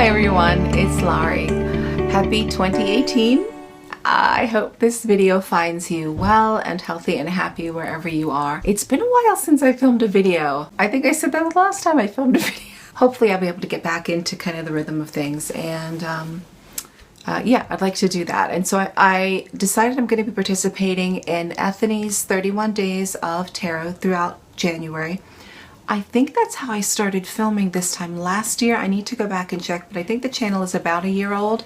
Hi everyone, it's Laurie. Happy 2018. I hope this video finds you well and healthy and happy wherever you are. It's been a while since I filmed a video. I think I said that the last time I filmed a video. Hopefully I'll be able to get back into kind of the rhythm of things, and yeah, I'd like to do that. And so I decided I'm going to be participating in Ethony's 31 days of tarot throughout January. I think that's how I started filming this time last year. I need to go back and check, but I think the channel is about a year old,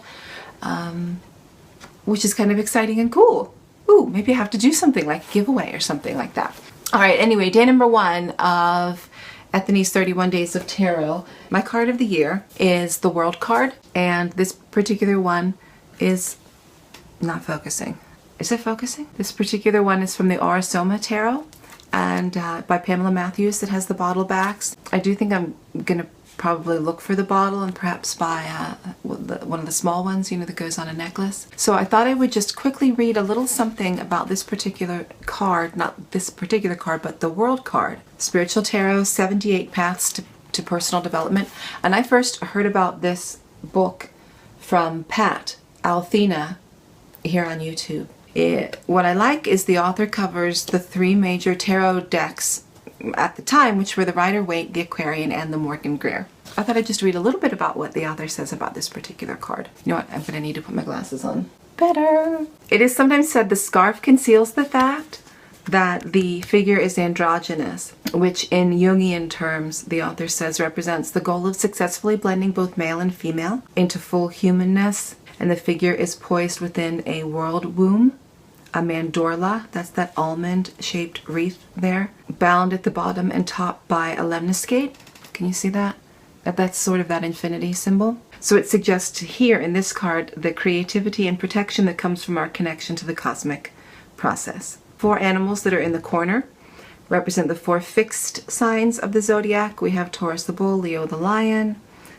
which is kind of exciting and cool. Ooh, maybe I have to do something like a giveaway or something like that. All right, anyway, day number 1 of Ethony's 31 days of tarot. My card of the year is the World card, and this particular one is not focusing. Is it focusing? This particular one is from the Soma tarot, and by Pamela Matthews, that has the bottle backs. I do think I'm gonna probably look for the bottle and perhaps buy one of the small ones, you know, that goes on a necklace. So I thought I would just quickly read a little something about this particular card, not this particular card, but the World card. Spiritual Tarot, 78 Paths to Personal Development. And I first heard about this book from Pat Owlthena here on YouTube. What I like is the author covers the 3 major tarot decks at the time, which were the Rider-Waite, the Aquarian, and the Morgan Greer. I thought I'd just read a little bit about what the author says about this particular card. You know what? I'm going to need to put my glasses on. Better! It is sometimes said the scarf conceals the fact that the figure is androgynous, which in Jungian terms, the author says, represents the goal of successfully blending both male and female into full humanness, and the figure is poised within a world womb, a mandorla, that's that almond-shaped wreath there, bound at the bottom and topped by a lemniscate. Can you see that? That's sort of that infinity symbol. So it suggests here in this card the creativity and protection that comes from our connection to the cosmic process. 4 animals that are in the corner represent the 4 fixed signs of the zodiac. We have Taurus the bull, Leo the lion,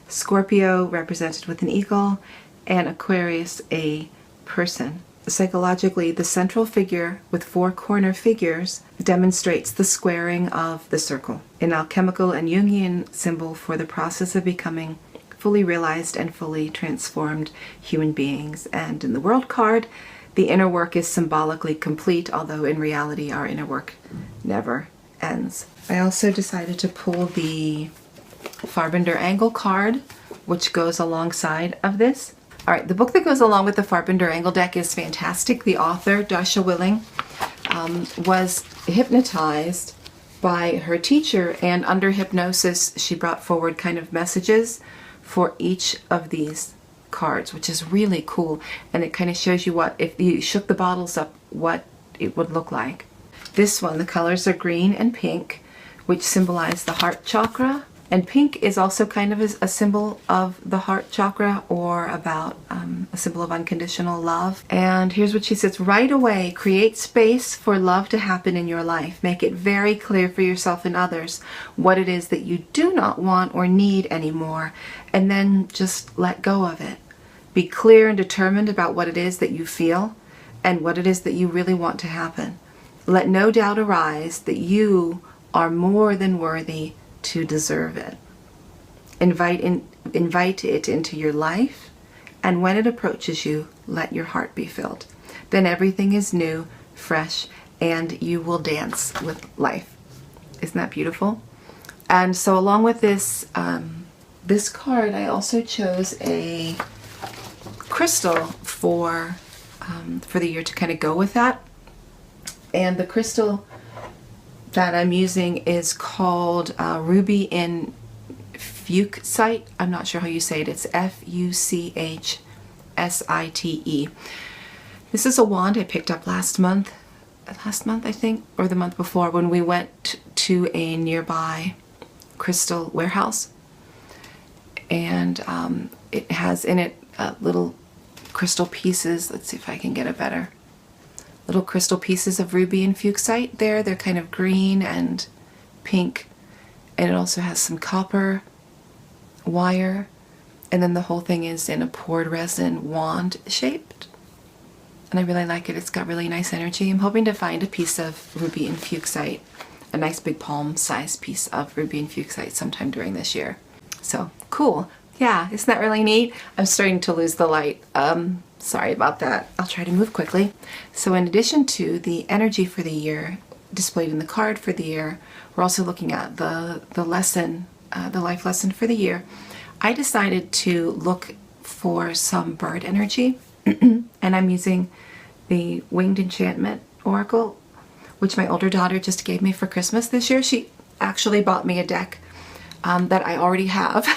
Scorpio represented with an eagle, and Aquarius a person. Psychologically, the central figure with 4 corner figures demonstrates the squaring of the circle, an alchemical and Jungian symbol for the process of becoming fully realized and fully transformed human beings. And in the World card, the inner work is symbolically complete, although in reality our inner work never ends. I also decided to pull the Farben Engel card, which goes alongside of this. All right, the book that goes along with the Farben Engel deck is fantastic. The author, Dasha Willing, was hypnotized by her teacher, and under hypnosis, she brought forward kind of messages for each of these cards, which is really cool. And it kind of shows you what, if you shook the bottles up, what it would look like. This one, the colors are green and pink, which symbolize the heart chakra. And pink is also kind of a symbol of the heart chakra, or about a symbol of unconditional love. And here's what she says: right away, create space for love to happen in your life. Make it very clear for yourself and others what it is that you do not want or need anymore, and then just let go of it. Be clear and determined about what it is that you feel and what it is that you really want to happen. Let no doubt arise that you are more than worthy to deserve it. Invite it into your life, and when it approaches you, let your heart be filled. Then everything is new, fresh, and you will dance with life. Isn't that beautiful? And so along with this this card, I also chose a crystal for the year to kind of go with that. And the crystal that I'm using is called Ruby in Fuchsite. I'm not sure how you say it. It's Fuchsite. This is a wand I picked up last month I think, or the month before, when we went to a nearby crystal warehouse. And it has in it little crystal pieces. Let's see if I can get a better. Little crystal pieces of ruby and fuchsite there. They're kind of green and pink, and it also has some copper wire, and then the whole thing is in a poured resin wand shaped, and I really like it. It's got really nice energy. I'm hoping to find a piece of ruby and fuchsite, a nice big palm-sized piece of ruby and fuchsite sometime during this year. So cool. Yeah, isn't that really neat? I'm starting to lose the light. Sorry about that. I'll try to move quickly. So in addition to the energy for the year displayed in the card for the year, we're also looking at the lesson, the life lesson for the year. I decided to look for some bird energy, and I'm using the Winged Enchantment Oracle, which my older daughter just gave me for Christmas this year. She actually bought me a deck that I already have.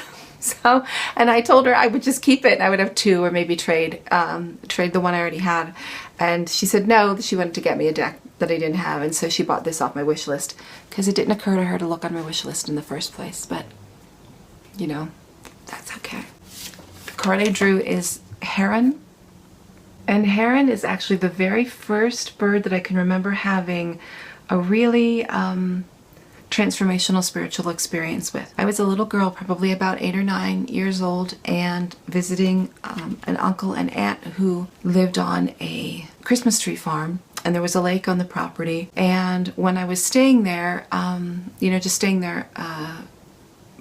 So, and I told her I would just keep it. I would have two, or maybe trade the one I already had. And she said no, that she wanted to get me a deck that I didn't have. And so she bought this off my wish list, because it didn't occur to her to look on my wish list in the first place. But, you know, that's okay. The card I drew is Heron. And Heron is actually the very first bird that I can remember having a really transformational spiritual experience with. I was a little girl, probably about 8 or 9 years old, and visiting an uncle and aunt who lived on a Christmas tree farm, and there was a lake on the property. And when I was staying there, just staying there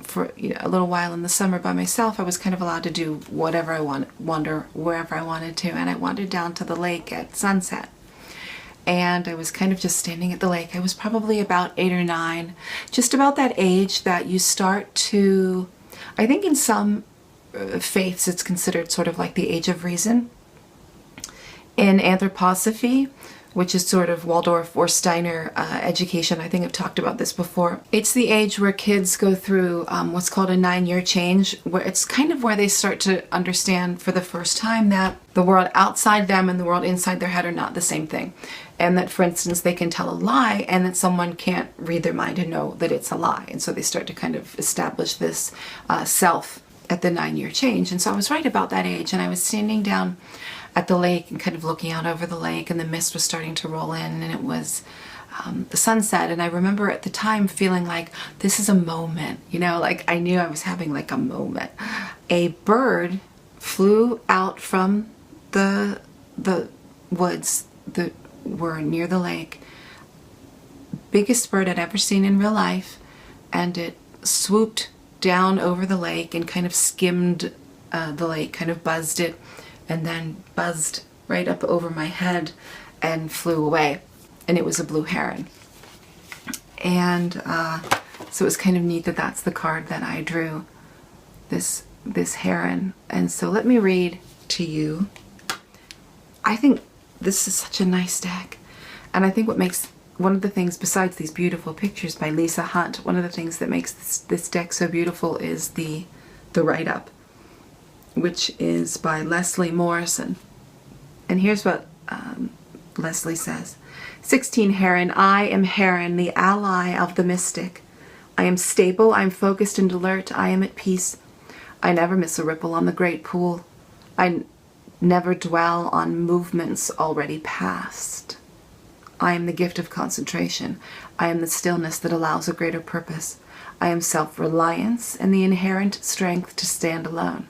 for a little while in the summer by myself, I was kind of allowed to do whatever I wander wherever I wanted to, and I wandered down to the lake at sunset. And I was kind of just standing at the lake. I was probably about 8 or 9, just about that age that you start to, I think in some faiths it's considered sort of like the age of reason. In anthroposophy, which is sort of Waldorf or Steiner education, I think I've talked about this before. It's the age where kids go through what's called a 9-year change, where it's kind of where they start to understand for the first time that the world outside them and the world inside their head are not the same thing. And that, for instance, they can tell a lie, and that someone can't read their mind and know that it's a lie. And so they start to kind of establish this self at the 9-year change. And so I was right about that age, and I was standing down at the lake and kind of looking out over the lake, and the mist was starting to roll in, and it was the sunset. And I remember at the time feeling like this is a moment, like I knew I was having like a moment. A bird flew out from the woods that were near the lake, biggest bird I'd ever seen in real life, and it swooped down over the lake and kind of skimmed the lake, kind of buzzed it, and then buzzed right up over my head and flew away. And it was a blue heron. And so it was kind of neat that that's the card that I drew, this heron. And so let me read to you. I think this is such a nice deck. And I think what makes, one of the things besides these beautiful pictures by Lisa Hunt, one of the things that makes this deck so beautiful is the write-up, which is by Leslie Morrison. And here's what Leslie says. 16 Heron, I am Heron, the ally of the mystic. I am stable, I am focused and alert, I am at peace. I never miss a ripple on the great pool. I never dwell on movements already past. I am the gift of concentration. I am the stillness that allows a greater purpose. I am self-reliance and the inherent strength to stand alone.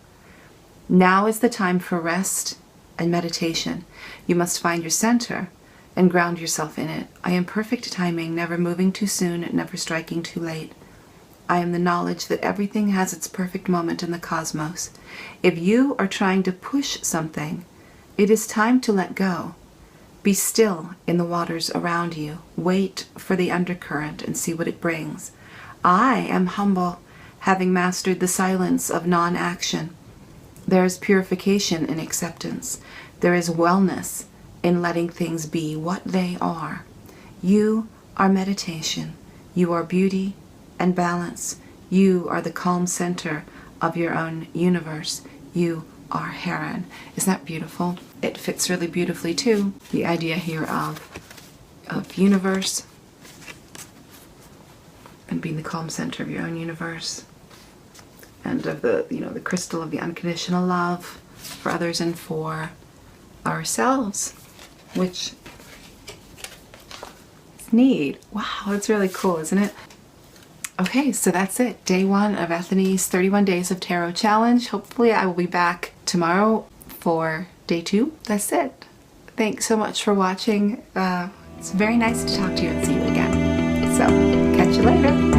Now is the time for rest and meditation. You must find your center and ground yourself in it. I am perfect timing, never moving too soon, never striking too late. I am the knowledge that everything has its perfect moment in the cosmos. If you are trying to push something, it is time to let go. Be still in the waters around you. Wait for the undercurrent and see what it brings. I am humble, having mastered the silence of non-action. There is purification in acceptance. There is wellness in letting things be what they are. You are meditation. You are beauty and balance. You are the calm center of your own universe. You are Heron. Isn't that beautiful? It fits really beautifully too. The idea here of universe and being the calm center of your own universe, and of the crystal of the unconditional love for others and for ourselves, which is neat. Wow, that's really cool, isn't it? Okay, so that's it. Day 1 of Ethony's 31 Days of Tarot Challenge. Hopefully I will be back tomorrow for day 2. That's it. Thanks so much for watching. It's very nice to talk to you and see you again. So, catch you later.